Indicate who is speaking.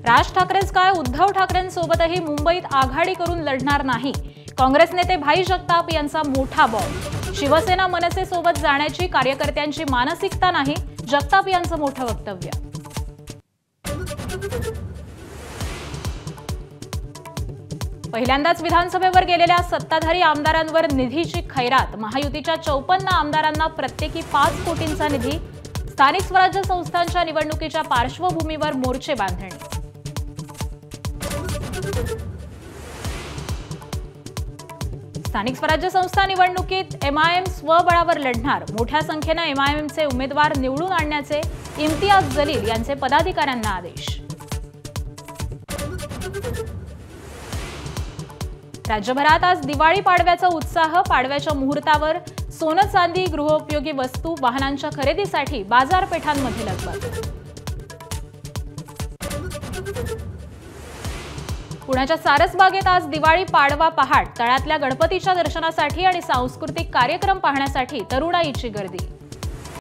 Speaker 1: राज ठाकरेच काय उद्धव ठाकरेंसोबतही मुंबईत आघाडी करून लढणार नाही। काँग्रेस नेते भाई जगताप यांचा मोठा बॉम्ब। शिवसेना मनसे सोबत जाण्याची कार्यकर्त्यांची मानसिकता नाही, जगताप यांचं मोठं वक्तव्य। पहिल्यांदाच विधानसभेवर गेलेल्या सत्ताधारी आमदारांवर निधीची खैरात। महायुतीच्या 54 आमदारांना प्रत्येकी 5 कोटींचा निधी। स्थानिक स्वराज्य संस्थांच्या निवडणुकीच्या पार्श्वभूमीवर मोर्चे बांधणे। स्थानिक स्वराज्य संस्था निवडणुकीत एमआयएम स्वबळावर लढणार। मोठ्या संख्येने एमआयएमचे उमेदवार निवडून आणण्याचे इम्तियाज जलील यांचे पदाधिकाऱ्यांना आदेश। राज्यभरात आज दिवाळी पाडव्याचा उत्साह। पाडव्याच्या मुहूर्तावर सोनं चांदी, गृहोपयोगी वस्तू, वाहनांच्या खरेदीसाठी बाजारपेठांमध्ये लगबग। पुण्याच्या सारसबागेत आज दिवाळी पाडवा पहाट। तळ्यातल्या गणपतीच्या दर्शनासाठी आणि सांस्कृतिक कार्यक्रम पाहण्यासाठी तरुणाईची गर्दी।